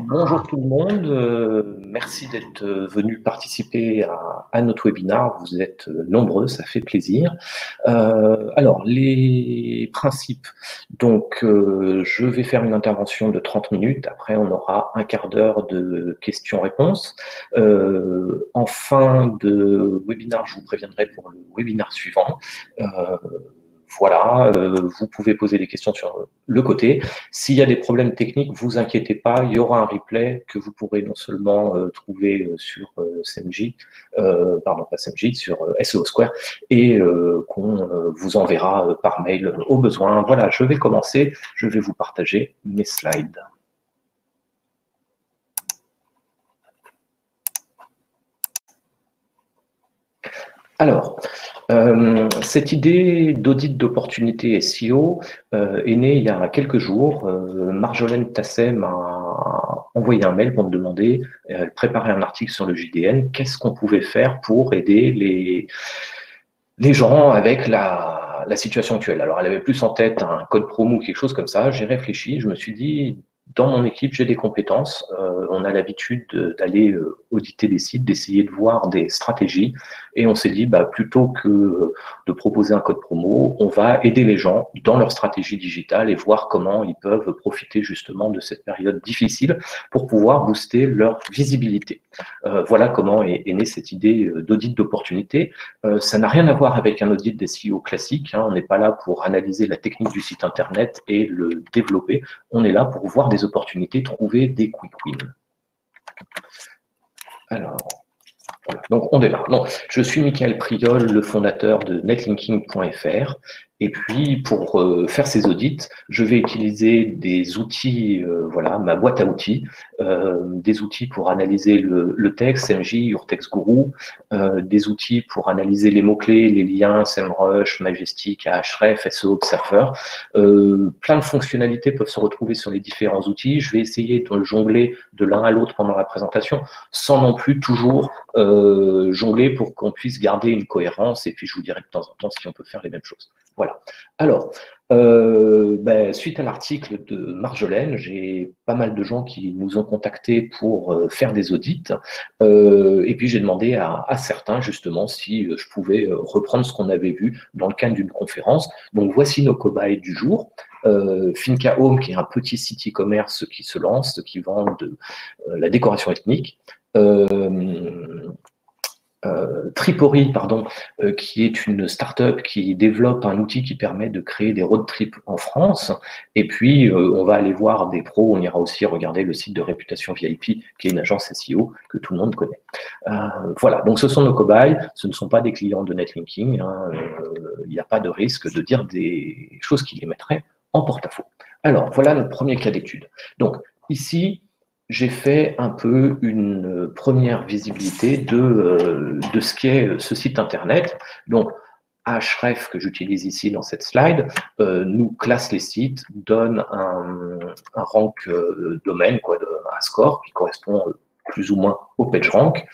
Bonjour tout le monde, merci d'être venu participer à notre webinaire. Vous êtes nombreux, ça fait plaisir. Alors, les principes. Donc, je vais faire une intervention de 30 minutes. Après, on aura un quart d'heure de questions-réponses. En fin de webinaire, je vous préviendrai pour le webinaire suivant. Voilà, vous pouvez poser des questions sur le côté. S'il y a des problèmes techniques, vous inquiétez pas, il y aura un replay que vous pourrez non seulement trouver sur SMJ, pardon, pas SMJ, sur SEO Square, et qu'on vous enverra par mail au besoin. Voilà, je vais commencer, je vais vous partager mes slides. Alors, cette idée d'audit d'opportunité SEO est née il y a quelques jours. Marjolaine Tasset m'a envoyé un mail pour me demander, elle préparait un article sur le JDN, qu'est-ce qu'on pouvait faire pour aider les gens avec la situation actuelle. Alors, elle avait plus en tête un code promo ou quelque chose comme ça. J'ai réfléchi, je me suis dit, dans mon équipe, j'ai des compétences. On a l'habitude d'aller auditer des sites, d'essayer de voir des stratégies. Et on s'est dit, plutôt que de proposer un code promo, on va aider les gens dans leur stratégie digitale et voir comment ils peuvent profiter justement de cette période difficile pour pouvoir booster leur visibilité. Voilà comment est née cette idée d'audit d'opportunité. Ça n'a rien à voir avec un audit des SEO classique. On n'est pas là pour analyser la technique du site internet et le développer. On est là pour voir des opportunités, trouver des quick wins. Alors, voilà. Donc on démarre. Non, je suis Michael Priol, le fondateur de netlinking.fr. Et puis, pour faire ces audits, je vais utiliser des outils, voilà, ma boîte à outils, des outils pour analyser le texte, MJ, Your Text Guru, des outils pour analyser les mots-clés, les liens, SEMrush, Majestic, Ahref, SEO Observer. Plein de fonctionnalités peuvent se retrouver sur les différents outils. Je vais essayer de jongler de l'un à l'autre pendant la présentation, sans non plus toujours jongler pour qu'on puisse garder une cohérence. Et puis, je vous dirai de temps en temps si on peut faire les mêmes choses. Voilà. Alors, suite à l'article de Marjolaine, j'ai pas mal de gens qui nous ont contactés pour faire des audits. Et puis, j'ai demandé à certains, justement, si je pouvais reprendre ce qu'on avait vu dans le cadre d'une conférence. Donc, voici nos cobayes du jour. Finca Home, qui est un petit site e-commerce qui se lance, qui vend de la décoration ethnique. Tripori, pardon, qui est une start-up qui développe un outil qui permet de créer des road trips en France. Et puis, on va aller voir des pros. On ira aussi regarder le site de Réputation VIP, qui est une agence SEO que tout le monde connaît. Voilà, donc ce sont nos cobayes. Ce ne sont pas des clients de Netlinking. Il n'y a pas de risque de dire des choses qui les mettraient en porte-à-faux. Alors, voilà le premier cas d'étude. Donc, ici, j'ai fait un peu une première visibilité de ce qu'est ce site internet. Donc, Ahref, que j'utilise ici dans cette slide, nous classe les sites, donne un rank domaine, un score qui correspond plus ou moins au PageRank,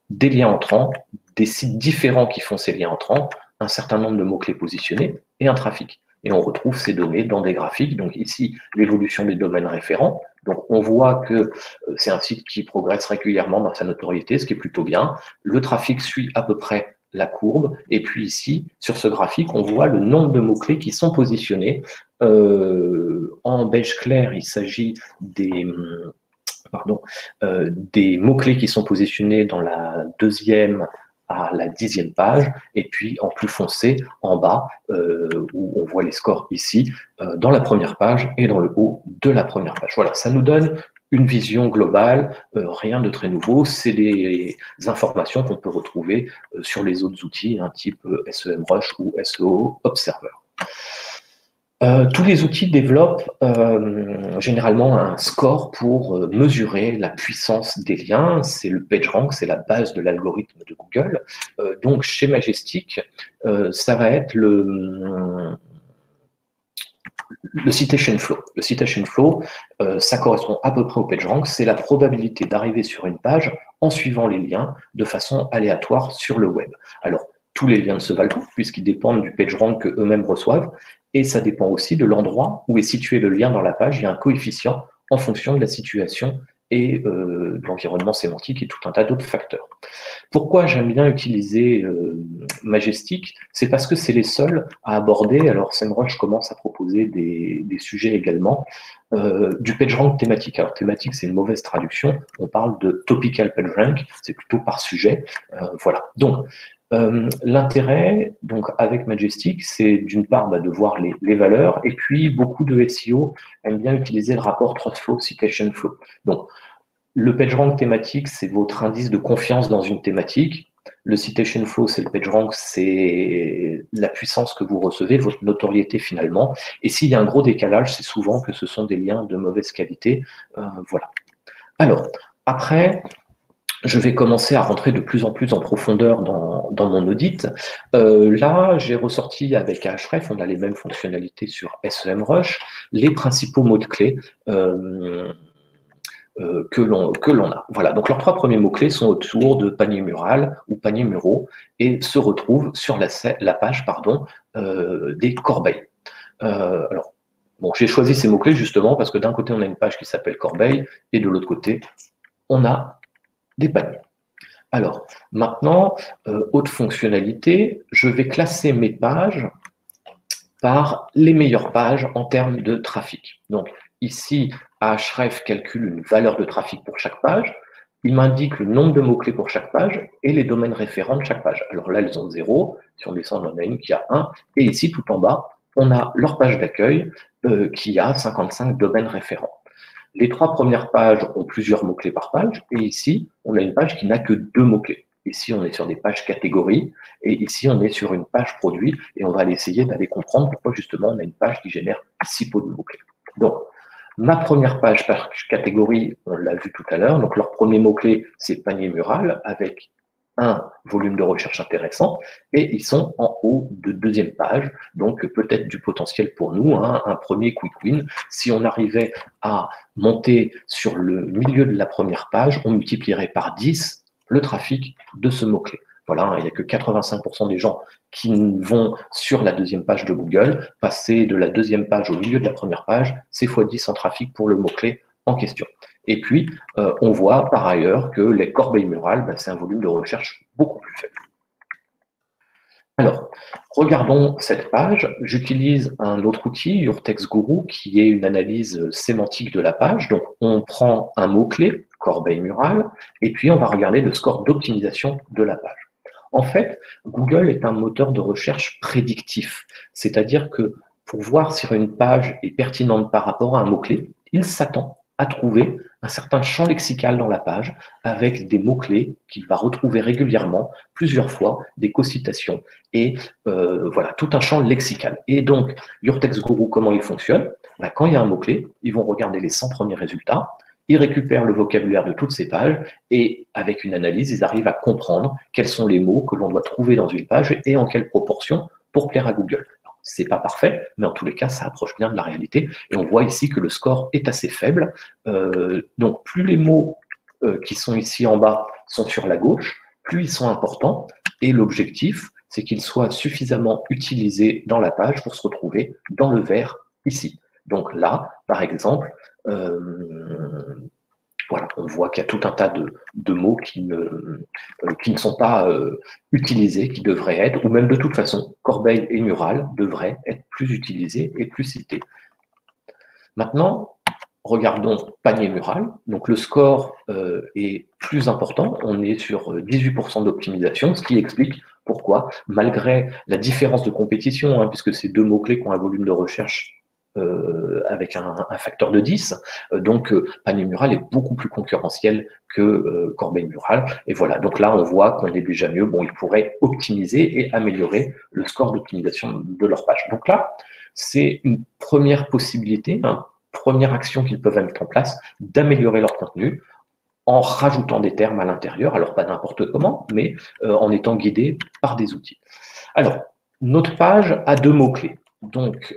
des liens entrants, des sites différents qui font ces liens entrants, un certain nombre de mots-clés positionnés et un trafic. Et on retrouve ces données dans des graphiques. Donc ici, l'évolution des domaines référents. Donc on voit que c'est un site qui progresse régulièrement dans sa notoriété, ce qui est plutôt bien. Le trafic suit à peu près la courbe. Et puis ici, sur ce graphique, on voit le nombre de mots-clés qui sont positionnés. En beige clair, il s'agit des mots-clés qui sont positionnés dans la 2e à la 10e page, et puis en plus foncé, en bas, où on voit les scores ici, dans la première page et dans le haut de la première page. Voilà, ça nous donne une vision globale, rien de très nouveau, c'est des informations qu'on peut retrouver sur les autres outils, type SEMrush ou SEO Observer. Tous les outils développent généralement un score pour mesurer la puissance des liens. C'est le PageRank, c'est la base de l'algorithme de Google. Donc, chez Majestic, ça va être le citation flow. Le citation flow, ça correspond à peu près au PageRank. C'est la probabilité d'arriver sur une page en suivant les liens de façon aléatoire sur le web. Alors, tous les liens ne se valent pas, puisqu'ils dépendent du PageRank qu'eux-mêmes reçoivent. Et ça dépend aussi de l'endroit où est situé le lien dans la page. Il y a un coefficient en fonction de la situation et l'environnement sémantique et tout un tas d'autres facteurs. Pourquoi j'aime bien utiliser Majestic? C'est parce que c'est les seuls à aborder, alors SEMrush commence à proposer des sujets également, du PageRank thématique. Alors thématique, c'est une mauvaise traduction, on parle de topical PageRank, c'est plutôt par sujet, voilà. Donc, l'intérêt donc avec Majestic, c'est d'une part de voir les valeurs, et puis beaucoup de SEO aiment bien utiliser le rapport Trust Flow, Citation Flow. Donc, le PageRank thématique, c'est votre indice de confiance dans une thématique. Le Citation Flow, c'est le PageRank, c'est la puissance que vous recevez, votre notoriété finalement. Et s'il y a un gros décalage, c'est souvent que ce sont des liens de mauvaise qualité. Voilà. Alors, après, je vais commencer à rentrer de plus en plus en profondeur dans mon audit. Là, j'ai ressorti avec Ahref, on a les mêmes fonctionnalités sur SEMrush, les principaux mots-clés que l'on a. Voilà, donc leurs 3 premiers mots-clés sont autour de panier mural ou panier muraux et se retrouvent sur la page des corbeilles. Alors, bon, j'ai choisi ces mots-clés justement parce que d'un côté, on a une page qui s'appelle corbeille et de l'autre côté, on a des paniers. Alors, maintenant, autre fonctionnalité, je vais classer mes pages par les meilleures pages en termes de trafic. Donc, ici, Ahref calcule une valeur de trafic pour chaque page. Il m'indique le nombre de mots-clés pour chaque page et les domaines référents de chaque page. Alors là, elles ont 0. Si on descend, on en a une qui a 1. Et ici, tout en bas, on a leur page d'accueil qui a 55 domaines référents. Les 3 premières pages ont plusieurs mots-clés par page. Et ici, on a une page qui n'a que 2 mots-clés. Ici, on est sur des pages catégories. Et ici, on est sur une page produit. Et on va essayer d'aller comprendre pourquoi, justement, on a une page qui génère si peu de mots-clés. Donc, ma première page par catégorie, on l'a vu tout à l'heure. Donc, leur premier mot-clé, c'est panier mural avec un volume de recherche intéressant. Et ils sont en haut de deuxième page. Donc, peut-être du potentiel pour nous, hein, un premier quick win. Si on arrivait à monter sur le milieu de la première page, on multiplierait par 10 le trafic de ce mot-clé. Voilà, il n'y a que 85% des gens qui vont sur la deuxième page de Google. Passer de la deuxième page au milieu de la première page, c'est x10 en trafic pour le mot-clé en question. Et puis, on voit par ailleurs que les corbeilles murales, c'est un volume de recherche beaucoup plus faible. Alors, regardons cette page. J'utilise un autre outil, Your Text Guru, qui est une analyse sémantique de la page. Donc, on prend un mot-clé, corbeille murale, et puis on va regarder le score d'optimisation de la page. En fait, Google est un moteur de recherche prédictif, c'est-à-dire que pour voir si une page est pertinente par rapport à un mot-clé, il s'attend à trouver un certain champ lexical dans la page avec des mots-clés qu'il va retrouver régulièrement, plusieurs fois, des co-citations et voilà, tout un champ lexical. Et donc, Your Text Guru, comment il fonctionne? Quand il y a un mot-clé, ils vont regarder les 100 premiers résultats, ils récupèrent le vocabulaire de toutes ces pages et avec une analyse, ils arrivent à comprendre quels sont les mots que l'on doit trouver dans une page et en quelle proportion pour plaire à Google. C'est pas parfait, mais en tous les cas, ça approche bien de la réalité. Et on voit ici que le score est assez faible. Donc, plus les mots qui sont ici en bas sont sur la gauche, plus ils sont importants. Et l'objectif, c'est qu'ils soient suffisamment utilisés dans la page pour se retrouver dans le vert ici. Donc là, par exemple, voilà, on voit qu'il y a tout un tas de mots qui ne sont pas utilisés, qui devraient être, ou même de toute façon, corbeille et mural devraient être plus utilisés et plus cités. Maintenant, regardons panier mural. Donc le score est plus important, on est sur 18% d'optimisation, ce qui explique pourquoi, malgré la différence de compétition, hein, puisque c'est 2 mots-clés qui ont un volume de recherche avec un facteur de 10. Donc, panier mural est beaucoup plus concurrentiel que corbeille mural. Et voilà, donc là, on voit qu'on est déjà mieux. Bon, ils pourraient optimiser et améliorer le score d'optimisation de leur page. Donc là, c'est une première possibilité, une première action qu'ils peuvent mettre en place, d'améliorer leur contenu en rajoutant des termes à l'intérieur. Alors, pas n'importe comment, mais en étant guidés par des outils. Alors, notre page a 2 mots-clés. Donc,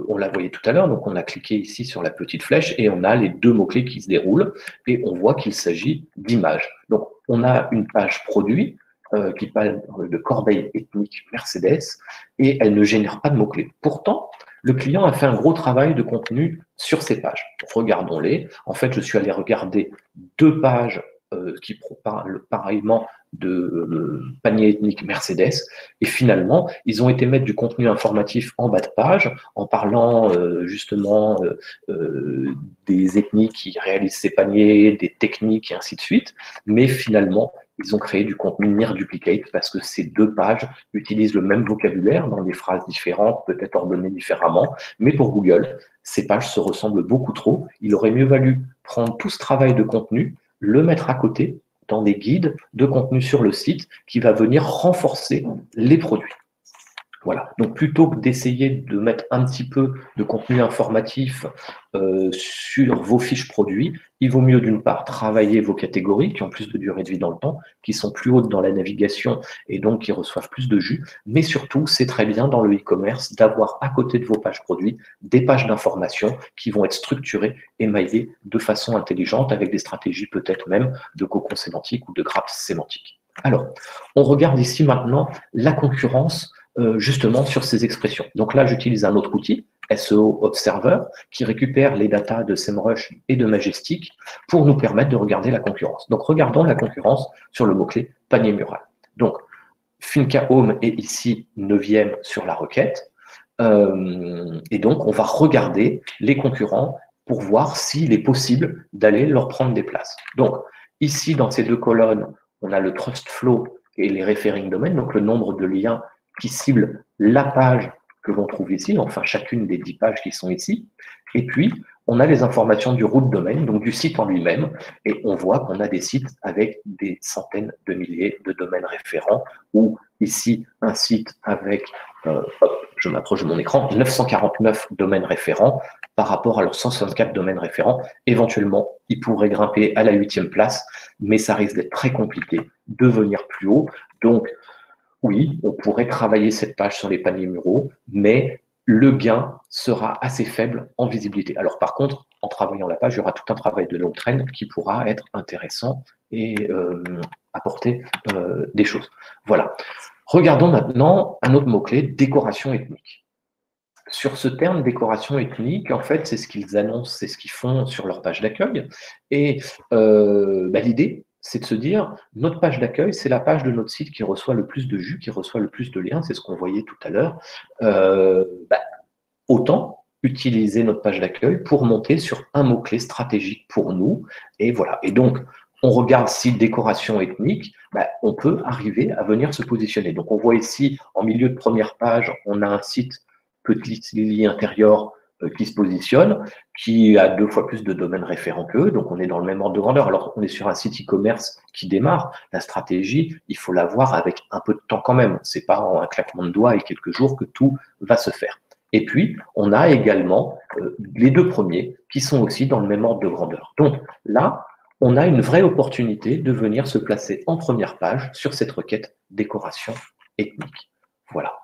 on l'a voyé tout à l'heure, donc on a cliqué ici sur la petite flèche et on a les 2 mots-clés qui se déroulent et on voit qu'il s'agit d'images. Donc, on a une page produit qui parle de corbeille ethnique Mercedes et elle ne génère pas de mots-clés. Pourtant, le client a fait un gros travail de contenu sur ces pages. Regardons-les. En fait, je suis allé regarder 2 pages qui parlent pareillement de panier ethnique Mercedes, et finalement, ils ont été mettre du contenu informatif en bas de page, en parlant justement des ethnies qui réalisent ces paniers, des techniques, et ainsi de suite, mais finalement, ils ont créé du contenu near duplicate parce que ces 2 pages utilisent le même vocabulaire dans des phrases différentes, peut-être ordonnées différemment, mais pour Google, ces pages se ressemblent beaucoup trop. Il aurait mieux valu prendre tout ce travail de contenu, le mettre à côté dans des guides de contenu sur le site qui va venir renforcer les produits. Voilà. Donc, plutôt que d'essayer de mettre un petit peu de contenu informatif sur vos fiches produits, il vaut mieux d'une part travailler vos catégories qui ont plus de durée de vie dans le temps, qui sont plus hautes dans la navigation et donc qui reçoivent plus de jus. Mais surtout, c'est très bien dans le e-commerce d'avoir à côté de vos pages produits des pages d'information qui vont être structurées et maillées de façon intelligente avec des stratégies peut-être même de cocon sémantique ou de grappes sémantiques. Alors, on regarde ici maintenant la concurrence justement sur ces expressions. Donc là, j'utilise un autre outil, SEO Observer, qui récupère les datas de SEMrush et de Majestic pour nous permettre de regarder la concurrence. Donc regardons la concurrence sur le mot-clé panier mural. Donc Finca Home est ici 9e sur la requête. Et donc on va regarder les concurrents pour voir s'il est possible d'aller leur prendre des places. Donc ici, dans ces 2 colonnes, on a le Trust Flow et les Referring Domains, donc le nombre de liens qui cible la page que l'on trouve ici, enfin chacune des 10 pages qui sont ici. Et puis, on a les informations du root domain, donc du site en lui-même, et on voit qu'on a des sites avec des centaines de milliers de domaines référents, ou ici, un site avec, je m'approche de mon écran, 949 domaines référents par rapport à leurs 164 domaines référents. Éventuellement, ils pourraient grimper à la 8e place, mais ça risque d'être très compliqué de venir plus haut. Donc, oui, on pourrait travailler cette page sur les paniers muraux, mais le gain sera assez faible en visibilité. Alors par contre, en travaillant la page, il y aura tout un travail de long train qui pourra être intéressant et apporter des choses. Voilà. Regardons maintenant un autre mot-clé, décoration ethnique. Sur ce terme décoration ethnique, en fait, c'est ce qu'ils annoncent, c'est ce qu'ils font sur leur page d'accueil. Et l'idée, c'est de se dire, notre page d'accueil, c'est la page de notre site qui reçoit le plus de jus, qui reçoit le plus de liens, c'est ce qu'on voyait tout à l'heure. Autant utiliser notre page d'accueil pour monter sur un mot-clé stratégique pour nous. Et voilà. Et donc, on regarde site décoration ethnique, on peut arriver à venir se positionner. Donc, on voit ici, en milieu de première page, on a un site petit lily intérieur qui se positionne, qui a 2 fois plus de domaines référents qu'eux, donc on est dans le même ordre de grandeur. Alors on est sur un site e-commerce qui démarre, la stratégie, il faut l'avoir avec un peu de temps quand même. C'est pas en un claquement de doigts et quelques jours que tout va se faire. Et puis, on a également les 2 premiers qui sont aussi dans le même ordre de grandeur. Donc là, on a une vraie opportunité de venir se placer en première page sur cette requête décoration ethnique. Voilà.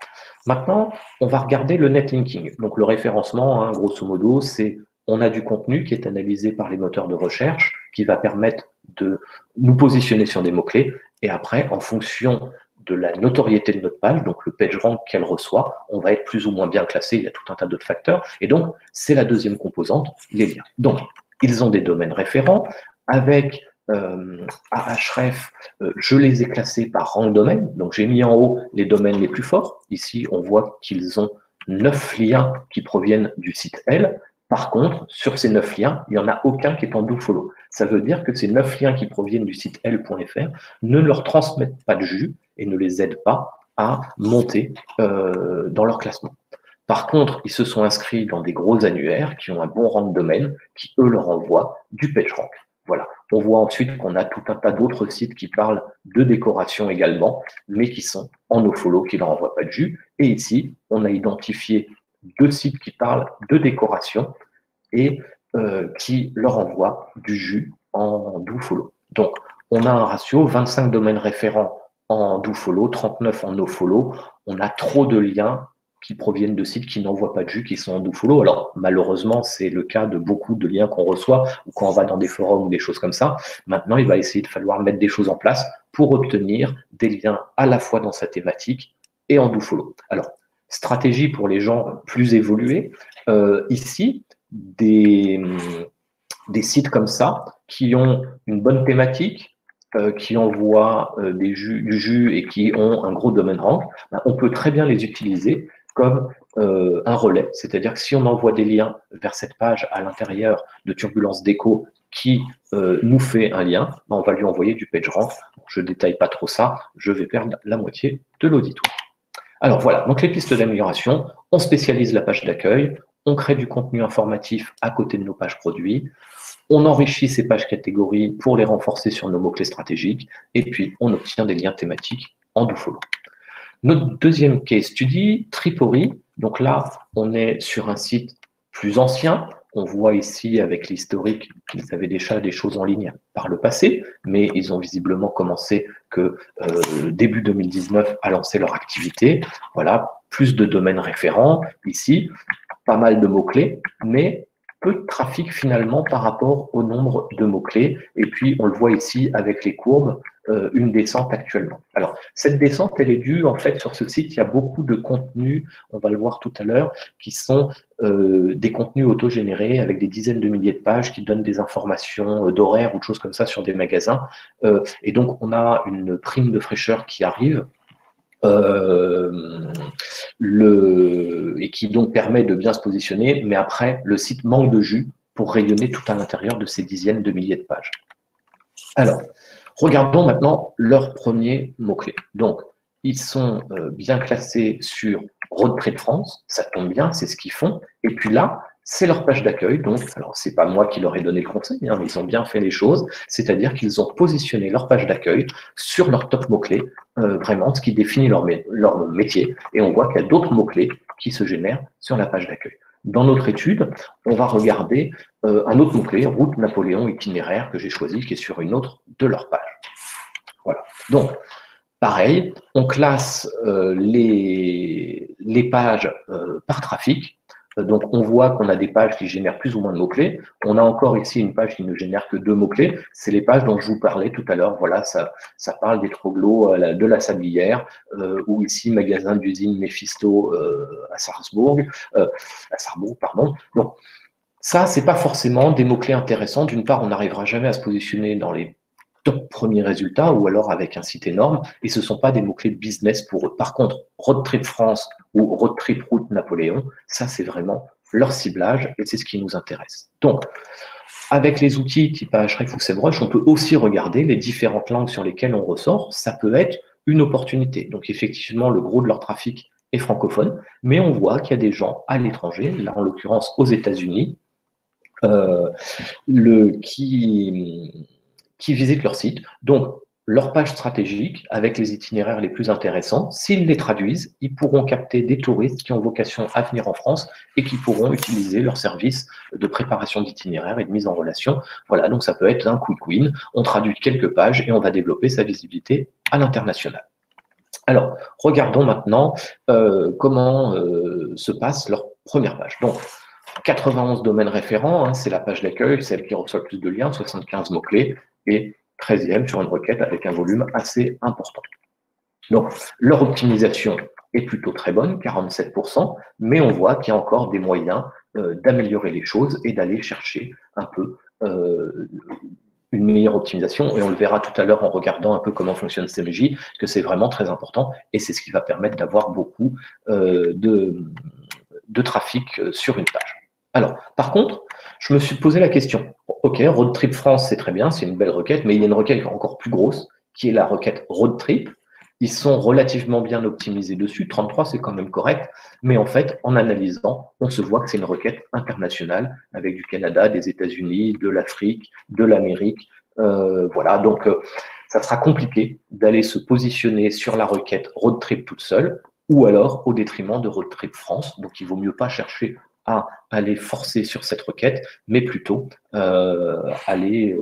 Maintenant, on va regarder le netlinking. Donc le référencement, grosso modo, c'est on a du contenu qui est analysé par les moteurs de recherche, qui va permettre de nous positionner sur des mots-clés. Et après, en fonction de la notoriété de notre page, donc le PageRank qu'elle reçoit, on va être plus ou moins bien classé. Il y a tout un tas d'autres facteurs. Et donc, c'est la deuxième composante, les liens. Donc, ils ont des domaines référents avec Ahref, je les ai classés par rang de domaine. Donc, j'ai mis en haut les domaines les plus forts. Ici, on voit qu'ils ont 9 liens qui proviennent du site L. Par contre, sur ces 9 liens, il n'y en a aucun qui est en dofollow. Ça veut dire que ces 9 liens qui proviennent du site L.fr ne leur transmettent pas de jus et ne les aident pas à monter dans leur classement. Par contre, ils se sont inscrits dans des gros annuaires qui ont un bon rang de domaine, qui, eux, leur envoient du PageRank. Voilà. On voit ensuite qu'on a tout un tas d'autres sites qui parlent de décoration également, mais qui sont en nofollow, qui ne leur envoient pas de jus. Et ici, on a identifié 2 sites qui parlent de décoration et qui leur envoient du jus en dofollow. Donc, on a un ratio 25 domaines référents en dofollow, 39 en nofollow. On a trop de liens qui proviennent de sites qui n'envoient pas de jus, qui sont en dofollow. Alors, malheureusement, c'est le cas de beaucoup de liens qu'on reçoit ou quand on va dans des forums ou des choses comme ça. Maintenant, il va essayer de falloir mettre des choses en place pour obtenir des liens à la fois dans sa thématique et en dofollow. Alors, stratégie pour les gens plus évolués. Ici, des sites comme ça qui ont une bonne thématique, qui envoient du jus et qui ont un gros domaine rank, on peut très bien les utiliser comme un relais. C'est-à-dire que si on envoie des liens vers cette page à l'intérieur de Turbulence Déco qui nous fait un lien, on va lui envoyer du PageRank. Je ne détaille pas trop ça, je vais perdre la moitié de l'auditoire. Alors voilà, donc les pistes d'amélioration, on spécialise la page d'accueil, on crée du contenu informatif à côté de nos pages produits, on enrichit ces pages catégories pour les renforcer sur nos mots-clés stratégiques, et puis on obtient des liens thématiques en dofollow. Notre deuxième case study, Tripory. Donc là, on est sur un site plus ancien. On voit ici avec l'historique qu'ils avaient déjà des choses en ligne par le passé, mais ils ont visiblement commencé que début 2019 à lancer leur activité. Voilà, plus de domaines référents ici, pas mal de mots-clés, mais peu de trafic finalement par rapport au nombre de mots-clés. Et puis, on le voit ici avec les courbes, une descente actuellement. Alors, cette descente, elle est due, en fait, sur ce site, il y a beaucoup de contenus, on va le voir tout à l'heure, qui sont des contenus autogénérés avec des dizaines de milliers de pages qui donnent des informations d'horaires ou de choses comme ça sur des magasins. Et donc, on a une prime de fraîcheur qui arrive. Et qui donc permet de bien se positionner, mais après, le site manque de jus pour rayonner tout à l'intérieur de ces dizaines de milliers de pages. Alors, regardons maintenant leurs premiers mots-clés. Donc, ils sont bien classés sur Road Trip France, ça tombe bien, c'est ce qu'ils font. Et puis là, c'est leur page d'accueil. Donc, alors, c'est pas moi qui leur ai donné le conseil, hein, mais ils ont bien fait les choses. C'est-à-dire qu'ils ont positionné leur page d'accueil sur leur top mots-clés, vraiment, ce qui définit leur métier. Et on voit qu'il y a d'autres mots-clés qui se génèrent sur la page d'accueil. Dans notre étude, on va regarder un autre mot-clé, route Napoléon itinéraire, que j'ai choisi, qui est sur une autre de leur page. Voilà. Donc, pareil, on classe les pages par trafic. Donc, on voit qu'on a des pages qui génèrent plus ou moins de mots-clés. On a encore ici une page qui ne génère que 2 mots-clés. C'est les pages dont je vous parlais tout à l'heure. Voilà, ça parle des troglots de la Sablière, ou ici, magasin d'usine Mephisto à Sarrebourg, pardon. Donc, ça, c'est pas forcément des mots-clés intéressants. D'une part, on n'arrivera jamais à se positionner dans les top premiers résultats ou alors avec un site énorme, et ce ne sont pas des mots-clés de business pour eux. Par contre, Road Trip France ou Road Trip Route Napoléon, ça c'est vraiment leur ciblage et c'est ce qui nous intéresse. Donc, avec les outils type Ahrefs ou SEMrush, on peut aussi regarder les différentes langues sur lesquelles on ressort. Ça peut être une opportunité. Donc effectivement, le gros de leur trafic est francophone, mais on voit qu'il y a des gens à l'étranger, là en l'occurrence aux États-Unis, qui visitent leur site. Donc, leur page stratégique, avec les itinéraires les plus intéressants, s'ils les traduisent, ils pourront capter des touristes qui ont vocation à venir en France et qui pourront utiliser leur service de préparation d'itinéraires et de mise en relation. Voilà, donc ça peut être un quick win. On traduit quelques pages et on va développer sa visibilité à l'international. Alors, regardons maintenant comment se passe leur première page. Donc, 91 domaines référents, hein, c'est la page d'accueil, celle qui reçoit le plus de liens, 75 mots-clés, et 13e sur une requête avec un volume assez important. Donc, leur optimisation est plutôt très bonne, 47%, mais on voit qu'il y a encore des moyens d'améliorer les choses et d'aller chercher un peu une meilleure optimisation, et on le verra tout à l'heure en regardant un peu comment fonctionne CMJ, que c'est vraiment très important, et c'est ce qui va permettre d'avoir beaucoup de trafic sur une page. Alors, par contre, je me suis posé la question, ok, Road Trip France, c'est très bien, c'est une belle requête, mais il y a une requête encore plus grosse, qui est la requête Road Trip. Ils sont relativement bien optimisés dessus, 33 c'est quand même correct, mais en fait, en analysant, on se voit que c'est une requête internationale, avec du Canada, des États-Unis, de l'Afrique, de l'Amérique, voilà, donc ça sera compliqué d'aller se positionner sur la requête Road Trip toute seule, ou alors au détriment de Road Trip France, donc il vaut mieux pas chercher à aller forcer sur cette requête, mais plutôt aller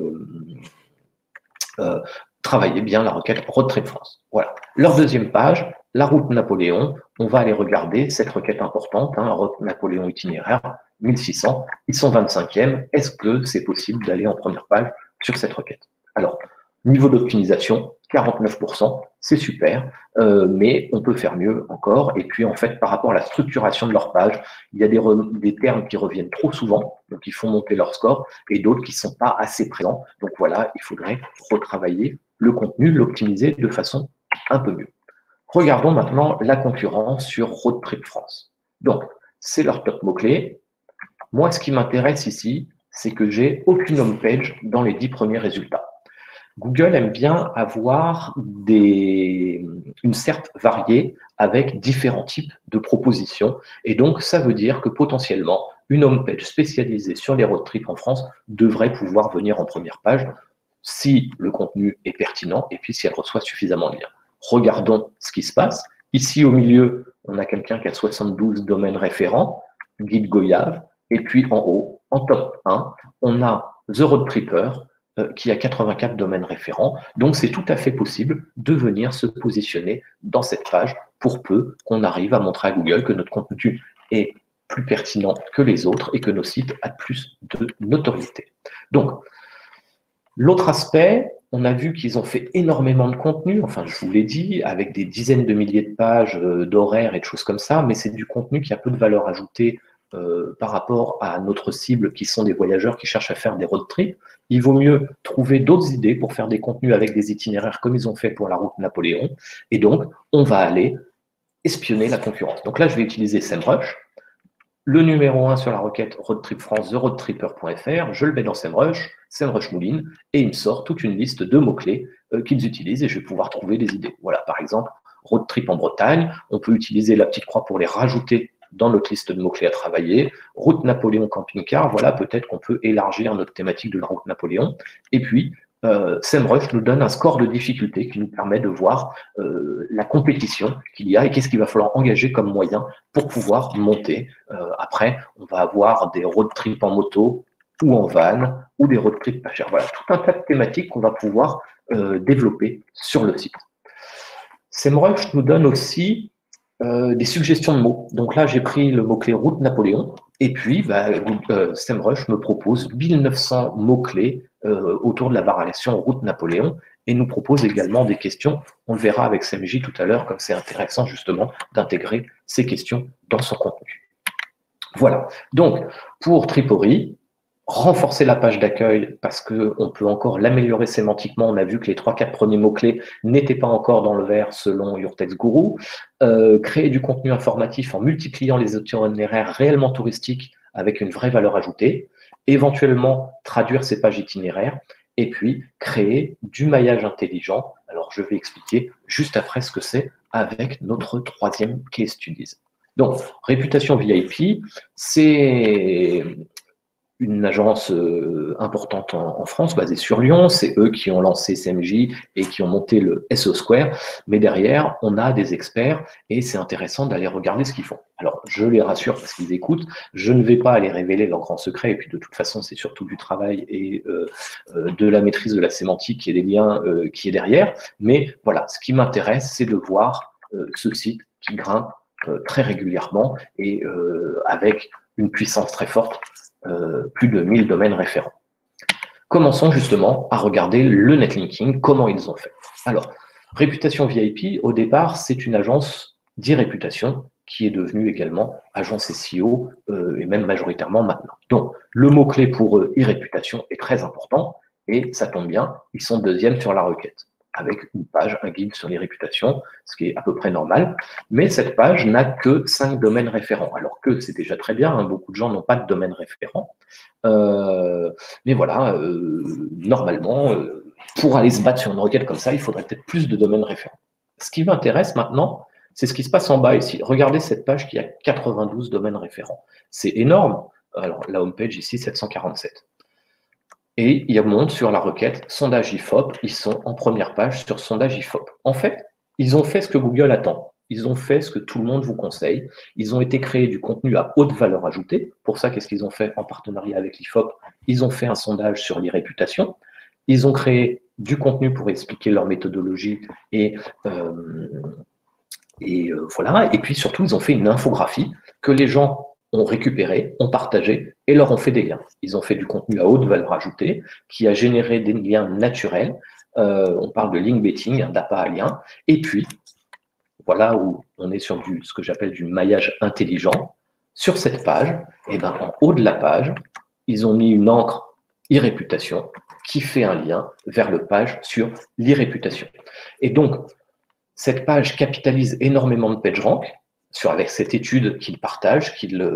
travailler bien la requête Road Trip France. Voilà. Leur deuxième page, la route Napoléon, on va aller regarder cette requête importante, hein, route Napoléon itinéraire, 1600, ils sont 25e, est-ce que c'est possible d'aller en première page sur cette requête? Alors, Niveau d'optimisation, 49%, c'est super, mais on peut faire mieux encore. Et puis, en fait, par rapport à la structuration de leur page, il y a des termes qui reviennent trop souvent, donc ils font monter leur score, et d'autres qui ne sont pas assez présents. Donc voilà, il faudrait retravailler le contenu, l'optimiser de façon un peu mieux. Regardons maintenant la concurrence sur Road Trip France. Donc, c'est leur top mots-clés. Moi, ce qui m'intéresse ici, c'est que j'ai aucune homepage dans les 10 premiers résultats. Google aime bien avoir une certaine variée avec différents types de propositions. Et donc, ça veut dire que potentiellement, une homepage spécialisée sur les road trips en France devrait pouvoir venir en première page si le contenu est pertinent et puis si elle reçoit suffisamment de liens. Regardons ce qui se passe. Ici, au milieu, on a quelqu'un qui a 72 domaines référents, Guide Goyave, et puis en haut, en top 1, on a The Road Tripper, qui a 84 domaines référents. Donc, c'est tout à fait possible de venir se positionner dans cette page pour peu qu'on arrive à montrer à Google que notre contenu est plus pertinent que les autres et que nos sites ont plus de notoriété. Donc, l'autre aspect, on a vu qu'ils ont fait énormément de contenu, enfin, je vous l'ai dit, avec des dizaines de milliers de pages, d'horaires et de choses comme ça, mais c'est du contenu qui a peu de valeur ajoutée par rapport à notre cible qui sont des voyageurs qui cherchent à faire des road trips. Il vaut mieux trouver d'autres idées pour faire des contenus avec des itinéraires comme ils ont fait pour la route Napoléon. Et donc, on va aller espionner la concurrence. Donc là, je vais utiliser SEMrush. Le numéro 1 sur la requête Road Trip France, theroadtripper.fr, je le mets dans SEMrush, SEMrush mouline, et il me sort toute une liste de mots-clés qu'ils utilisent et je vais pouvoir trouver des idées. Voilà, par exemple, road trip en Bretagne, on peut utiliser la petite croix pour les rajouter dans notre liste de mots-clés à travailler. Route Napoléon camping-car, voilà, peut-être qu'on peut élargir notre thématique de la route Napoléon. Et puis, SEMrush nous donne un score de difficulté qui nous permet de voir la compétition qu'il y a et qu'est-ce qu'il va falloir engager comme moyen pour pouvoir monter. Après, on va avoir des road trips en moto ou en van ou des road trips pas chers. Voilà, tout un tas de thématiques qu'on va pouvoir développer sur le site. SEMrush nous donne aussi des suggestions de mots. Donc là, j'ai pris le mot-clé route Napoléon et puis SEMrush me propose 1900 mots-clés autour de la variation route Napoléon et nous propose également des questions. On le verra avec SEMJ tout à l'heure, comme c'est intéressant justement d'intégrer ces questions dans son contenu. Voilà. Donc, pour Tripori, renforcer la page d'accueil parce qu'on peut encore l'améliorer sémantiquement. On a vu que les 3-4 premiers mots-clés n'étaient pas encore dans le vert selon Your Text Guru. Créer du contenu informatif en multipliant les itinéraires réellement touristiques avec une vraie valeur ajoutée. Éventuellement, traduire ces pages itinéraires. Et puis, créer du maillage intelligent. Alors, je vais expliquer juste après ce que c'est avec notre troisième case studies. Donc, réputation VIP, c'est une agence importante en France, basée sur Lyon. C'est eux qui ont lancé SEMJ et qui ont monté le SO Square. Mais derrière, on a des experts et c'est intéressant d'aller regarder ce qu'ils font. Alors, je les rassure parce qu'ils écoutent. Je ne vais pas aller révéler leurs grands secrets. Et puis, de toute façon, c'est surtout du travail et de la maîtrise de la sémantique et des liens qui est derrière. Mais voilà, ce qui m'intéresse, c'est de voir ce site qui grimpe très régulièrement et avec une puissance très forte. Plus de 1000 domaines référents. Commençons justement à regarder le netlinking, comment ils ont fait. Alors, Réputation VIP, au départ, c'est une agence d'e-réputation qui est devenue également agence SEO et même majoritairement maintenant. Donc, le mot-clé pour eux, e-réputation, est très important et ça tombe bien, ils sont deuxièmes sur la requête, avec une page, un guide sur les réputations, ce qui est à peu près normal. Mais cette page n'a que 5 domaines référents, alors que c'est déjà très bien, hein, beaucoup de gens n'ont pas de domaine référent. Mais voilà, normalement, pour aller se battre sur une requête comme ça, il faudrait peut-être plus de domaines référents. Ce qui m'intéresse maintenant, c'est ce qui se passe en bas ici. Regardez cette page qui a 92 domaines référents. C'est énorme. Alors, la homepage ici, 747. Et il monte sur la requête sondage IFOP, ils sont en première page sur sondage IFOP. En fait, ils ont fait ce que Google attend. Ils ont fait ce que tout le monde vous conseille. Ils ont été créés du contenu à haute valeur ajoutée. Pour ça, qu'est-ce qu'ils ont fait en partenariat avec l'IFOP? Ils ont fait un sondage sur les réputations. Ils ont créé du contenu pour expliquer leur méthodologie et voilà. Et puis surtout, ils ont fait une infographie que les gens ont récupéré, ont partagé et leur ont fait des liens. Ils ont fait du contenu à haute valeur ajoutée qui a généré des liens naturels On parle de link betting, d'appât à lien. Et puis, voilà où on est sur ce que j'appelle du maillage intelligent. Sur cette page, eh ben, en haut de la page, ils ont mis une encre e-réputation qui fait un lien vers le page sur l'e-réputation. Et donc, cette page capitalise énormément de PageRank avec cette étude qu'ils partagent, qu'ils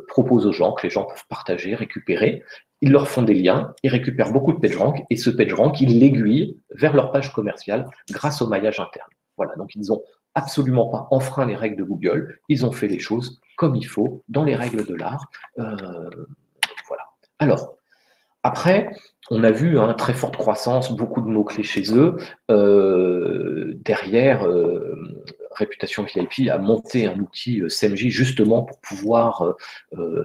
proposent aux gens, que les gens peuvent partager, récupérer. Ils leur font des liens, ils récupèrent beaucoup de PageRank et ce PageRank, ils l'aiguillent vers leur page commerciale grâce au maillage interne. Voilà, donc ils n'ont absolument pas enfreint les règles de Google, ils ont fait les choses comme il faut, dans les règles de l'art. Voilà. Alors, après, on a vu très forte croissance, beaucoup de mots-clés chez eux. Derrière, Réputation VIP a monté un outil CMJ justement pour pouvoir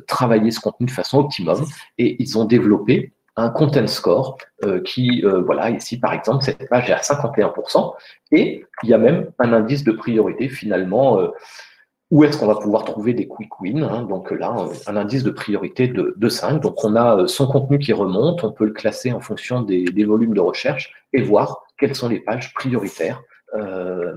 travailler ce contenu de façon optimum. Et ils ont développé un content score qui, voilà, ici par exemple, cette page est à 51%. Et il y a même un indice de priorité finalement. Où est-ce qu'on va pouvoir trouver des quick wins, donc là, un indice de priorité de 5. Donc on a son contenu qui remonte, on peut le classer en fonction des volumes de recherche et voir quelles sont les pages prioritaires à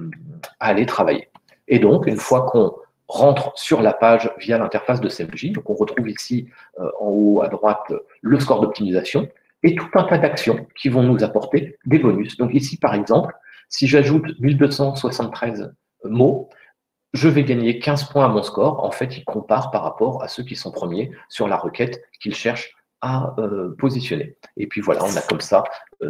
aller travailler. Et donc, une fois qu'on rentre sur la page via l'interface de CMJ, donc on retrouve ici en haut à droite le score d'optimisation et tout un tas d'actions qui vont nous apporter des bonus. Donc ici, par exemple, si j'ajoute 1273 mots, je vais gagner 15 points à mon score. En fait, il compare par rapport à ceux qui sont premiers sur la requête qu'ils cherchent à positionner. Et puis voilà, on a comme ça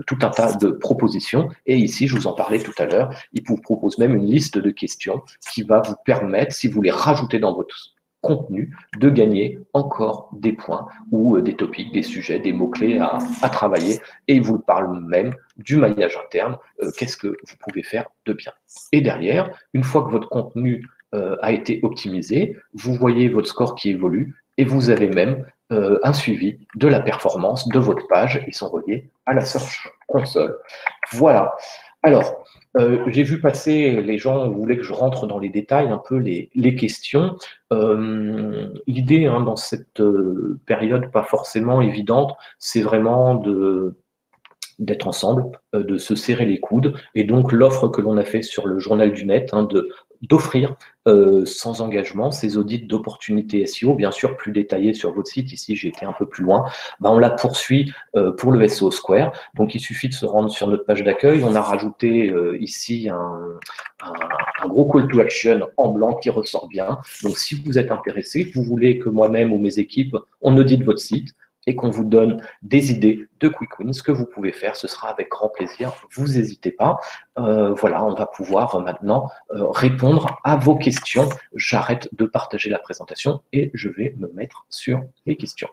tout un tas de propositions. Et ici, je vous en parlais tout à l'heure, il vous propose même une liste de questions qui va vous permettre, si vous les rajoutez dans votre contenu, de gagner encore des points ou des topics, des sujets, des mots-clés à travailler. Et il vous parle même du maillage interne, qu'est-ce que vous pouvez faire de bien. Et derrière, une fois que votre contenu a été optimisé, vous voyez votre score qui évolue et vous avez même un suivi de la performance de votre page. Ils sont reliés à la Search Console. Voilà. Alors, j'ai vu passer, les gens voulaient que je rentre dans les détails, un peu les questions. L'idée dans cette période pas forcément évidente, c'est vraiment d'être ensemble, de se serrer les coudes. Et donc, l'offre que l'on a fait sur le journal du net, d'offrir sans engagement ces audits d'opportunités SEO, bien sûr plus détaillés sur votre site. Ici, j'ai été un peu plus loin. On la poursuit pour le SEO Square. Donc, il suffit de se rendre sur notre page d'accueil. On a rajouté ici un gros call to action en blanc qui ressort bien. Donc, si vous êtes intéressé, vous voulez que moi-même ou mes équipes, on audite votre site, et qu'on vous donne des idées de quick wins, ce que vous pouvez faire, ce sera avec grand plaisir, vous n'hésitez pas. Voilà, on va pouvoir maintenant répondre à vos questions. J'arrête de partager la présentation et je vais me mettre sur les questions.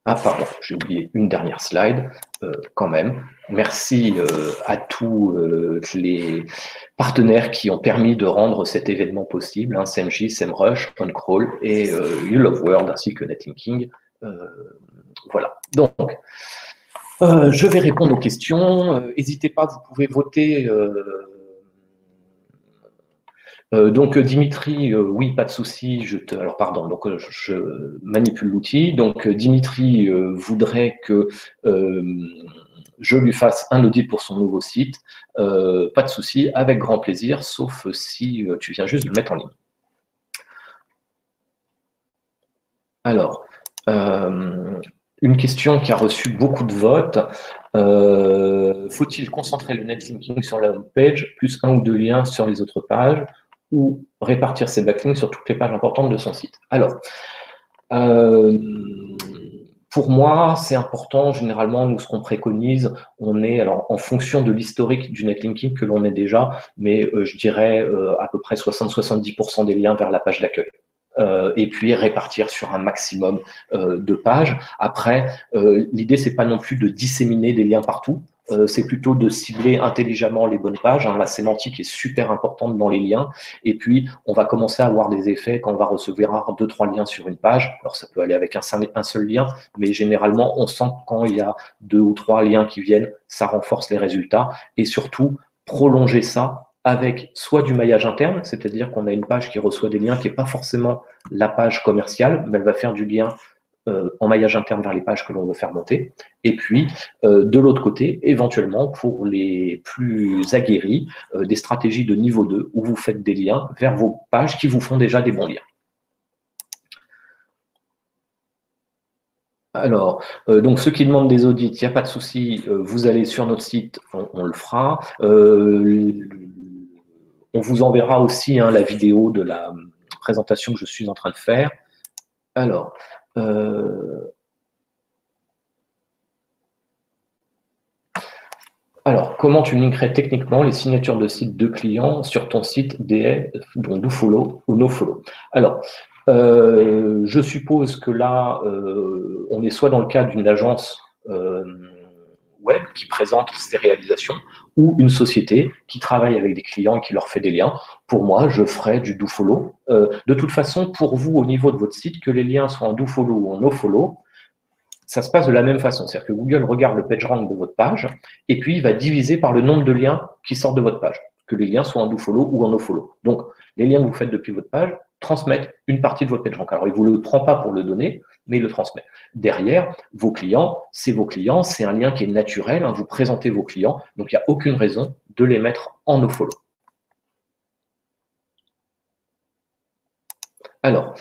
Ah pardon, j'ai oublié une dernière slide quand même. Merci à tous les partenaires qui ont permis de rendre cet événement possible, CMJ, SEMrush, OnCrawl et You Love World ainsi que Netlinking. Voilà, donc je vais répondre aux questions. N'hésitez pas, vous pouvez voter. Donc Dimitri, oui, pas de souci. Alors pardon, donc je manipule l'outil. Donc Dimitri voudrait que je lui fasse un audit pour son nouveau site. Pas de souci, avec grand plaisir, sauf si tu viens juste de le mettre en ligne. Alors, une question qui a reçu beaucoup de votes. Faut-il concentrer le netlinking sur la home page, plus un ou deux liens sur les autres pages, ou répartir ses backlinks sur toutes les pages importantes de son site? Alors, pour moi, c'est important. Généralement, nous, ce qu'on préconise, on est alors en fonction de l'historique du netlinking que l'on est déjà, mais je dirais à peu près 60-70% des liens vers la page d'accueil. Et puis répartir sur un maximum de pages. Après, l'idée, c'est pas non plus de disséminer des liens partout, c'est plutôt de cibler intelligemment les bonnes pages. La sémantique est super importante dans les liens. Et puis, on va commencer à avoir des effets quand on va recevoir 2-3 liens sur une page. Alors, ça peut aller avec un seul lien, mais généralement, on sent que quand il y a 2 ou 3 liens qui viennent, ça renforce les résultats. Et surtout, prolonger ça avec soit du maillage interne, c'est-à-dire qu'on a une page qui reçoit des liens qui n'est pas forcément la page commerciale, mais elle va faire du lien en maillage interne vers les pages que l'on veut faire monter. Et puis, de l'autre côté, éventuellement, pour les plus aguerris, des stratégies de niveau 2 où vous faites des liens vers vos pages qui vous font déjà des bons liens. Alors, donc ceux qui demandent des audits, il n'y a pas de souci, vous allez sur notre site, on le fera. On vous enverra aussi la vidéo de la présentation que je suis en train de faire. Alors, comment tu linkerais techniquement les signatures de site de clients sur ton site DA, dont DoFollow ou NoFollow? Alors, je suppose que là, on est soit dans le cadre d'une agence web qui présente ses réalisations ou une société qui travaille avec des clients et qui leur fait des liens. Pour moi, je ferai du DoFollow. De toute façon, pour vous, au niveau de votre site, que les liens soient en DoFollow ou en NoFollow, ça se passe de la même façon. C'est-à-dire que Google regarde le PageRank de votre page et puis il va diviser par le nombre de liens qui sortent de votre page, que les liens soient en DoFollow ou en NoFollow. Donc, les liens que vous faites depuis votre page transmettent une partie de votre PageRank. Alors, il ne vous le prend pas pour le donner, mais il le transmet. Derrière, vos clients, c'est un lien qui est naturel, vous présentez vos clients, donc il n'y a aucune raison de les mettre en NoFollow. Alors,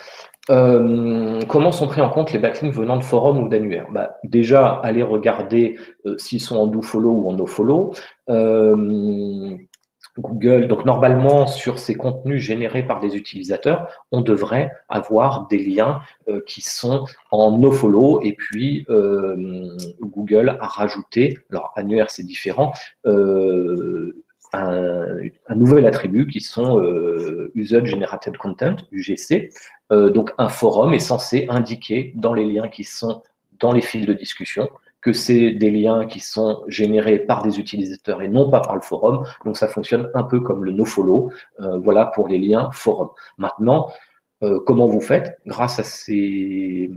comment sont pris en compte les backlinks venant de forums ou d'annuaires? Déjà, allez regarder s'ils sont en DoFollow ou en NoFollow. Google, donc normalement, sur ces contenus générés par des utilisateurs, on devrait avoir des liens qui sont en nofollow, et puis Google a rajouté, alors annuaire c'est différent, un nouvel attribut qui sont User Generated Content, UGC. Donc un forum est censé indiquer dans les liens qui sont dans les fils de discussion que c'est des liens qui sont générés par des utilisateurs et non pas par le forum. Donc, ça fonctionne un peu comme le nofollow. Voilà pour les liens forum. Maintenant, comment vous faites? Grâce à des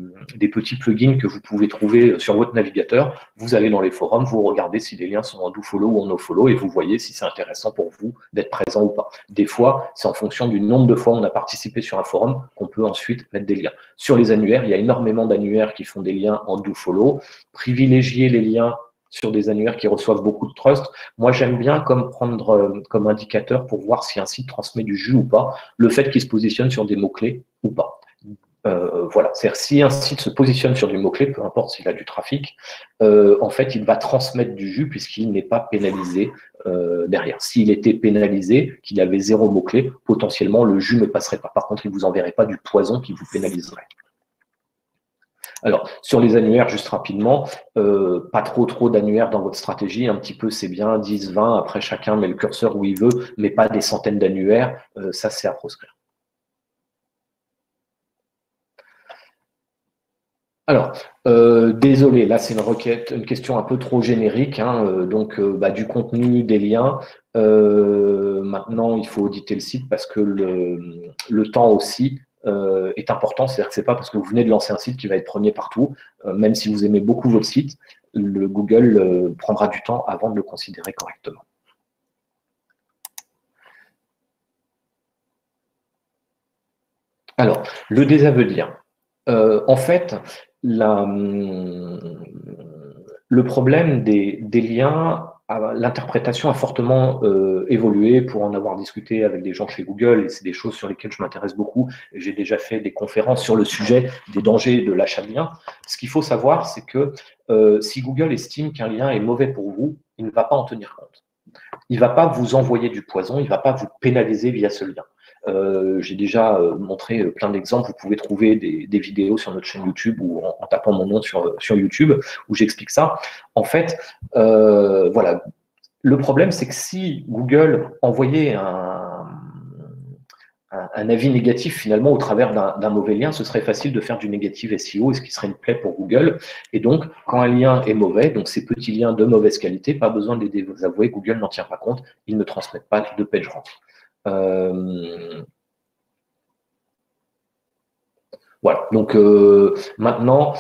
petits plugins que vous pouvez trouver sur votre navigateur, vous allez dans les forums, vous regardez si les liens sont en dofollow ou en nofollow et vous voyez si c'est intéressant pour vous d'être présent ou pas. Des fois, c'est en fonction du nombre de fois où on a participé sur un forum qu'on peut ensuite mettre des liens. Sur les annuaires, il y a énormément d'annuaires qui font des liens en dofollow. Privilégiez les liens sur des annuaires qui reçoivent beaucoup de trust. Moi, j'aime bien prendre comme indicateur pour voir si un site transmet du jus ou pas, le fait qu'il se positionne sur des mots-clés ou pas. Voilà, c'est-à-dire si un site se positionne sur du mot-clé, peu importe s'il a du trafic, en fait, il va transmettre du jus puisqu'il n'est pas pénalisé derrière. S'il était pénalisé, qu'il avait 0 mot-clé, potentiellement, le jus ne passerait pas. Par contre, il ne vous enverrait pas du poison qui vous pénaliserait. Alors, sur les annuaires, juste rapidement, pas trop d'annuaires dans votre stratégie, un petit peu c'est bien, 10, 20, après chacun met le curseur où il veut, mais pas des centaines d'annuaires, ça c'est à proscrire. Alors, désolé, là c'est une question un peu trop générique, donc du contenu, des liens. Maintenant, il faut auditer le site parce que le temps aussi est important. C'est-à-dire que c'est pas parce que vous venez de lancer un site qui va être premier partout, même si vous aimez beaucoup votre site, le Google prendra du temps avant de le considérer correctement. Alors, le désaveu-dire. En fait, le problème des liens, l'interprétation a fortement évolué pour en avoir discuté avec des gens chez Google, et c'est des choses sur lesquelles je m'intéresse beaucoup. J'ai déjà fait des conférences sur le sujet des dangers de l'achat de liens. Ce qu'il faut savoir, c'est que si Google estime qu'un lien est mauvais pour vous, il ne va pas en tenir compte. Il ne va pas vous envoyer du poison, il ne va pas vous pénaliser via ce lien. J'ai déjà montré plein d'exemples. Vous pouvez trouver des vidéos sur notre chaîne YouTube ou en tapant mon nom sur YouTube où j'explique ça. En fait, voilà. Le problème, c'est que si Google envoyait un avis négatif finalement au travers d'un mauvais lien, ce serait facile de faire du négatif SEO, et ce qui serait une plaie pour Google. Et donc, quand un lien est mauvais, donc ces petits liens de mauvaise qualité, pas besoin de les désavouer, Google n'en tient pas compte, ils ne transmettent pas de PageRank. Voilà, donc maintenant,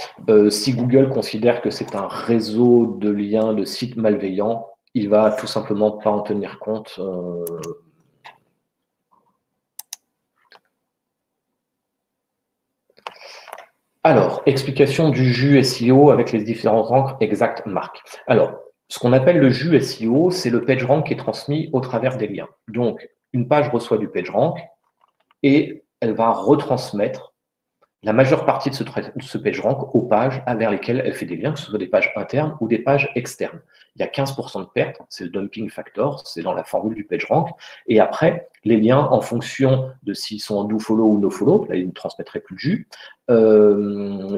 si Google considère que c'est un réseau de liens de sites malveillants, il va tout simplement pas en tenir compte. Alors, explication du jus SEO avec les différentes encres exactes marques. Alors, ce qu'on appelle le jus SEO, c'est le PageRank qui est transmis au travers des liens. Donc, une page reçoit du PageRank et elle va retransmettre la majeure partie de ce PageRank aux pages vers lesquelles elle fait des liens, que ce soit des pages internes ou des pages externes. Il y a 15% de perte, c'est le dumping factor, c'est dans la formule du PageRank. Et après, les liens, en fonction de s'ils sont en dofollow ou nofollow, là, ils ne transmettraient plus de jus,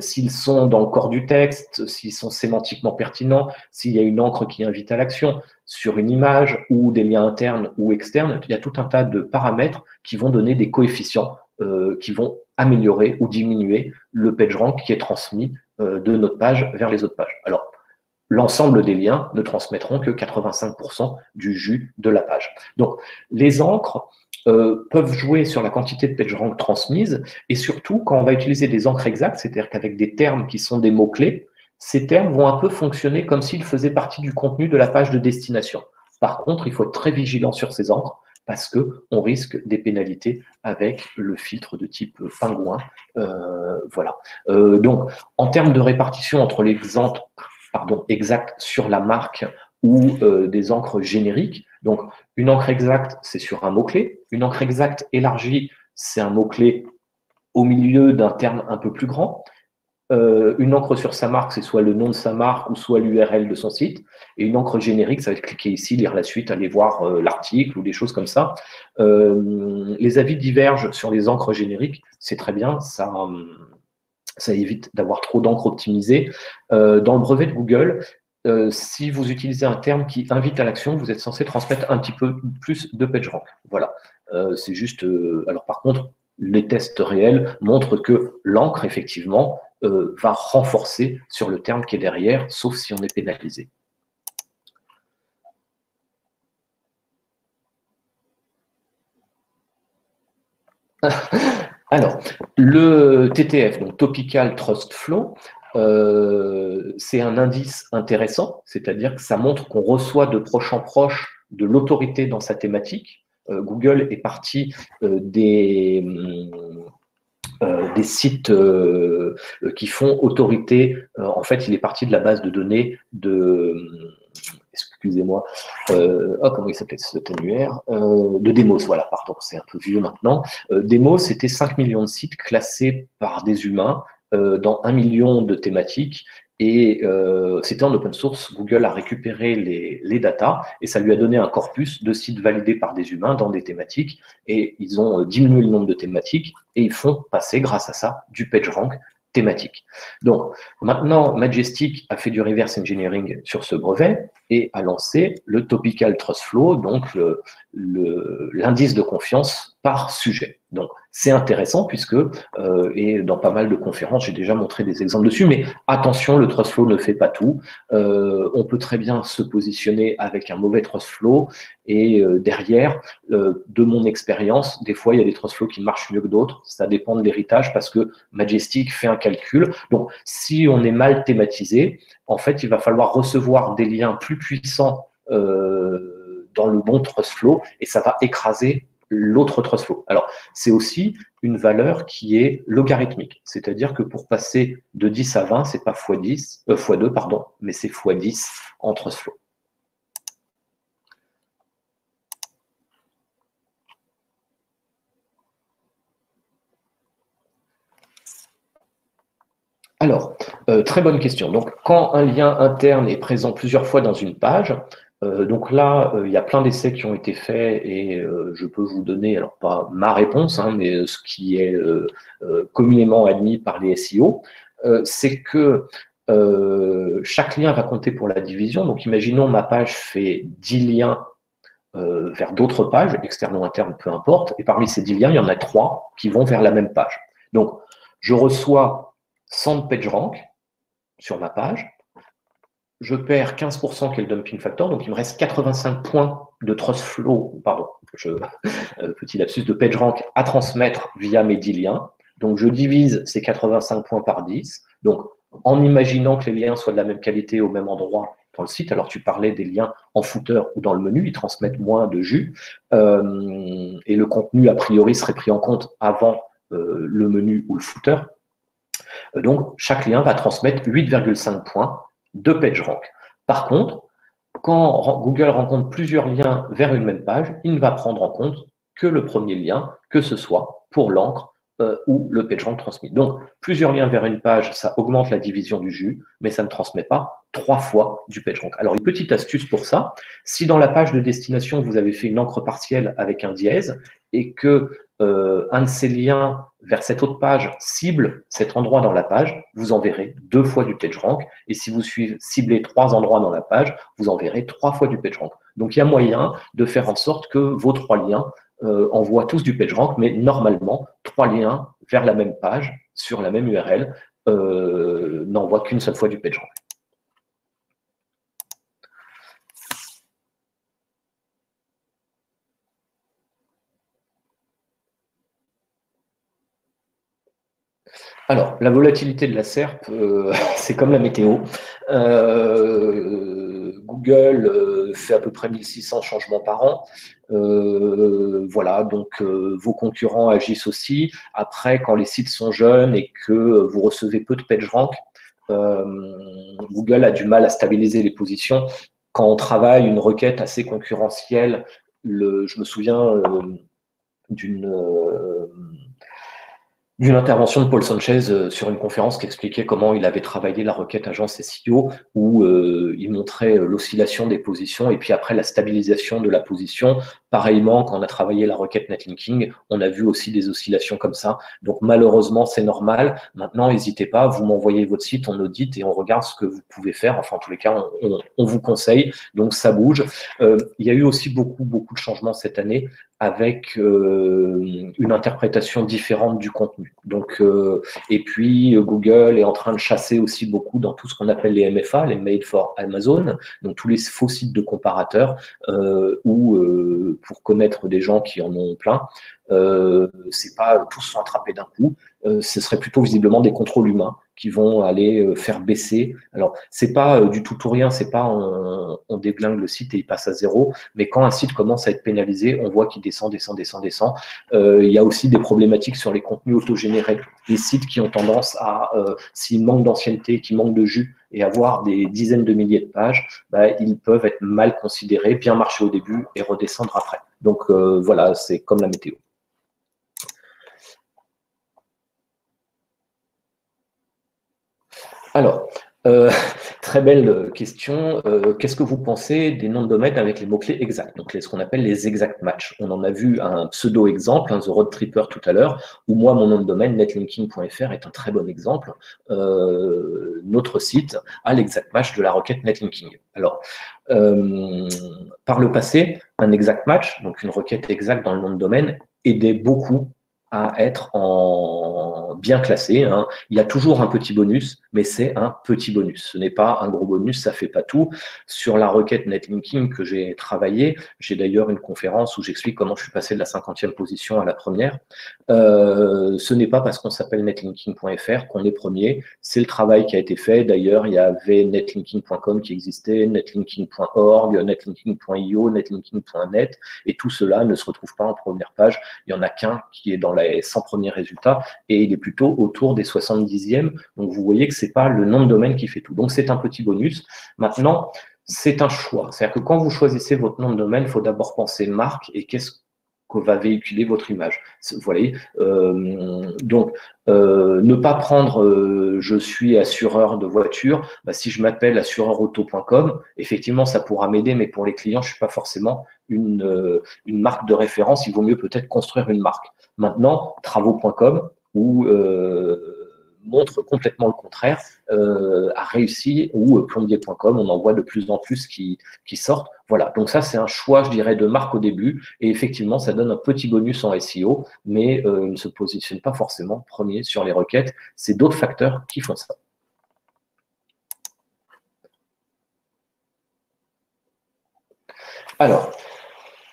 s'ils sont dans le corps du texte, s'ils sont sémantiquement pertinents, s'il y a une encre qui invite à l'action sur une image ou des liens internes ou externes, il y a tout un tas de paramètres qui vont donner des coefficients qui vont améliorer ou diminuer le PageRank qui est transmis de notre page vers les autres pages. Alors, l'ensemble des liens ne transmettront que 85% du jus de la page. Donc, les encres peuvent jouer sur la quantité de PageRank transmise, et surtout, quand on va utiliser des encres exactes, c'est-à-dire qu'avec des termes qui sont des mots-clés, ces termes vont un peu fonctionner comme s'ils faisaient partie du contenu de la page de destination. Par contre, il faut être très vigilant sur ces encres, parce qu'on risque des pénalités avec le filtre de type pingouin. Voilà. Donc, en termes de répartition entre les encres exactes sur la marque ou des encres génériques, donc une encre exacte, c'est sur un mot-clé. Une encre exacte élargie, c'est un mot-clé au milieu d'un terme un peu plus grand. Une encre sur sa marque, c'est soit le nom de sa marque ou soit l'URL de son site. Et une encre générique, ça va être cliquer ici, lire la suite, aller voir l'article ou des choses comme ça. Les avis divergent sur les encres génériques, c'est très bien, ça évite d'avoir trop d'encre optimisée. Dans le brevet de Google, si vous utilisez un terme qui invite à l'action, vous êtes censé transmettre un petit peu plus de PageRank. Voilà, c'est juste... alors par contre, les tests réels montrent que l'encre, effectivement, va renforcer sur le terme qui est derrière, sauf si on est pénalisé. Alors, le TTF, donc Topical Trust Flow, c'est un indice intéressant, c'est-à-dire que ça montre qu'on reçoit de proche en proche de l'autorité dans sa thématique. Google est parti des sites qui font autorité. En fait, il est parti de la base de données de... excusez-moi, comment il s'appelait cet annuaire de Demos, voilà, pardon, c'est un peu vieux maintenant. Demos, c'était 5 millions de sites classés par des humains dans 1 million de thématiques. Et c'était en open source. Google a récupéré les datas et ça lui a donné un corpus de sites validés par des humains dans des thématiques. Et ils ont diminué le nombre de thématiques et ils font passer, grâce à ça, du PageRank thématique. Donc, maintenant, Majestic a fait du reverse engineering sur ce brevet et a lancé le Topical Trust Flow, donc l'indice de confiance par sujet. Donc, c'est intéressant puisque, et dans pas mal de conférences, j'ai déjà montré des exemples dessus, mais attention, le Trust Flow ne fait pas tout. On peut très bien se positionner avec un mauvais Trust Flow et derrière, de mon expérience, des fois, il y a des Trust Flows qui marchent mieux que d'autres. Ça dépend de l'héritage parce que Majestic fait un calcul. Donc, si on est mal thématisé, en fait, il va falloir recevoir des liens plus puissants dans le bon Trust Flow et ça va écraser l'autre Trust Flow. Alors, c'est aussi une valeur qui est logarithmique, c'est-à-dire que pour passer de 10 à 20, c'est pas x2, pardon, mais c'est x10 en Trust Flow. Alors, très bonne question. Donc, quand un lien interne est présent plusieurs fois dans une page, donc là, il y a plein d'essais qui ont été faits et je peux vous donner, alors pas ma réponse, hein, mais ce qui est communément admis par les SEO, c'est que chaque lien va compter pour la division. Donc, imaginons ma page fait 10 liens vers d'autres pages, externes ou internes, peu importe, et parmi ces 10 liens, il y en a 3 qui vont vers la même page. Donc, je reçois 100 de PageRank sur ma page, je perds 15% qui est le dumping factor, donc il me reste 85 points de Trust Flow, pardon, petit lapsus de PageRank à transmettre via mes 10 liens. Donc je divise ces 85 points par 10, donc en imaginant que les liens soient de la même qualité au même endroit dans le site. Alors tu parlais des liens en footer ou dans le menu, ils transmettent moins de jus, et le contenu a priori serait pris en compte avant le menu ou le footer. Donc, chaque lien va transmettre 8,5 points de PageRank. Par contre, quand Google rencontre plusieurs liens vers une même page, il ne va prendre en compte que le premier lien, que ce soit pour l'encre ou le PageRank transmis. Donc, plusieurs liens vers une page, ça augmente la division du jus, mais ça ne transmet pas 3 fois du PageRank. Alors, une petite astuce pour ça, si dans la page de destination, vous avez fait une encre partielle avec un dièse et que un de ces liens vers cette autre page cible cet endroit dans la page, vous enverrez 2 fois du PageRank. Et si vous ciblez 3 endroits dans la page, vous enverrez 3 fois du PageRank. Donc, il y a moyen de faire en sorte que vos 3 liens envoient tous du PageRank, mais normalement, 3 liens vers la même page, sur la même URL, n'envoient qu'une seule fois du PageRank. Alors, la volatilité de la SERP, c'est comme la météo. Google fait à peu près 1600 changements par an. Voilà, donc vos concurrents agissent aussi. Après, quand les sites sont jeunes et que vous recevez peu de PageRank, Google a du mal à stabiliser les positions. Quand on travaille une requête assez concurrentielle, je me souviens d'une intervention de Paul Sanchez sur une conférence qui expliquait comment il avait travaillé la requête agence SEO, où il montrait l'oscillation des positions et puis après la stabilisation de la position. Pareillement, quand on a travaillé la requête netlinking, on a vu aussi des oscillations comme ça. Donc malheureusement, c'est normal. Maintenant, n'hésitez pas, vous m'envoyez votre site, on audite et on regarde ce que vous pouvez faire. Enfin, en tous les cas, on vous conseille. Donc ça bouge. Il y a eu aussi beaucoup de changements cette année avec une interprétation différente du contenu. Donc, et puis, Google est en train de chasser aussi beaucoup dans tout ce qu'on appelle les MFA, les Made for Amazon, donc tous les faux sites de comparateurs, où pour connaître des gens qui en ont plein, c'est pas tous sont attrapés d'un coup, ce serait plutôt visiblement des contrôles humains qui vont aller faire baisser. Alors, c'est pas du tout ou rien, c'est pas on déglingue le site et il passe à 0, mais quand un site commence à être pénalisé, on voit qu'il descend. Il y a aussi des problématiques sur les contenus autogénérés. Les sites qui ont tendance à, s'ils manquent d'ancienneté, qui manquent de jus, et avoir des dizaines de milliers de pages, bah, ils peuvent être mal considérés, bien marcher au début et redescendre après. Donc voilà, c'est comme la météo. Alors, très belle question. Qu'est-ce que vous pensez des noms de domaine avec les mots-clés exacts, donc ce qu'on appelle les exact match? On en a vu un pseudo-exemple, The Road Tripper tout à l'heure, où moi, mon nom de domaine, netlinking.fr, est un très bon exemple. Notre site a l'exact match de la requête netlinking. Alors, par le passé, un exact match, donc une requête exacte dans le nom de domaine, aidait beaucoup à être bien classé. Hein. Il y a toujours un petit bonus, mais c'est un petit bonus. Ce n'est pas un gros bonus, ça ne fait pas tout. Sur la requête netlinking que j'ai travaillée, j'ai d'ailleurs une conférence où j'explique comment je suis passé de la 50e position à la première. Ce n'est pas parce qu'on s'appelle netlinking.fr qu'on est premier. C'est le travail qui a été fait. D'ailleurs, il y avait netlinking.com qui existait, netlinking.org, netlinking.io, netlinking.net, et tout cela ne se retrouve pas en première page. Il n'y en a qu'un qui est dans les 100 premiers résultats et il est plutôt autour des 70e. Donc, vous voyez que ce n'est pas le nom de domaine qui fait tout. Donc, c'est un petit bonus. Maintenant, c'est un choix. C'est-à-dire que quand vous choisissez votre nom de domaine, il faut d'abord penser marque et qu'est-ce que va véhiculer votre image. Vous voyez, donc, ne pas prendre je suis assureur de voiture. Bah, si je m'appelle assureurauto.com, effectivement, ça pourra m'aider, mais pour les clients, je ne suis pas forcément une marque de référence. Il vaut mieux peut-être construire une marque. Maintenant, travaux.com, où montre complètement le contraire, a réussi, ou plombier.com, on en voit de plus en plus qui sortent. Voilà, donc ça c'est un choix, je dirais, de marque au début, et effectivement ça donne un petit bonus en SEO, mais ne se positionne pas forcément premier sur les requêtes, c'est d'autres facteurs qui font ça. Alors,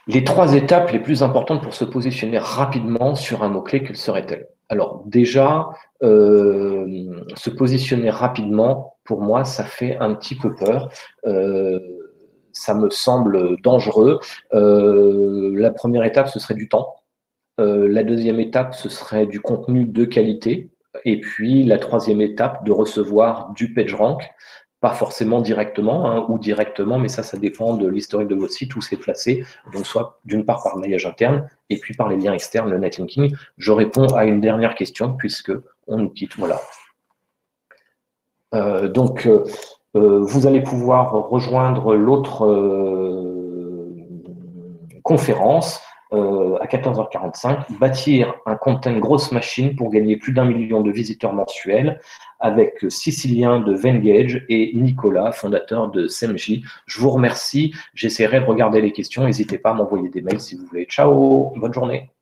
les 3 étapes les plus importantes pour se positionner rapidement sur un mot-clé, quelles seraient-elles? Alors déjà, se positionner rapidement, pour moi, ça fait un petit peu peur. Ça me semble dangereux. La première étape, ce serait du temps. La deuxième étape, ce serait du contenu de qualité. Et puis, la troisième étape, de recevoir du PageRank, pas forcément directement, hein, ou directement, mais ça dépend de l'historique de votre site, où c'est placé. Donc, soit d'une part par le maillage interne, et puis par les liens externes, le netlinking. Je réponds à une dernière question, puisque on nous quitte. Voilà. Vous allez pouvoir rejoindre l'autre conférence à 14h45, bâtir un content grosse machine pour gagner plus d'1 million de visiteurs mensuels, avec Sicilien de Vengage et Nicolas, fondateur de SEMJ. Je vous remercie. J'essaierai de regarder les questions. N'hésitez pas à m'envoyer des mails si vous voulez. Ciao, bonne journée.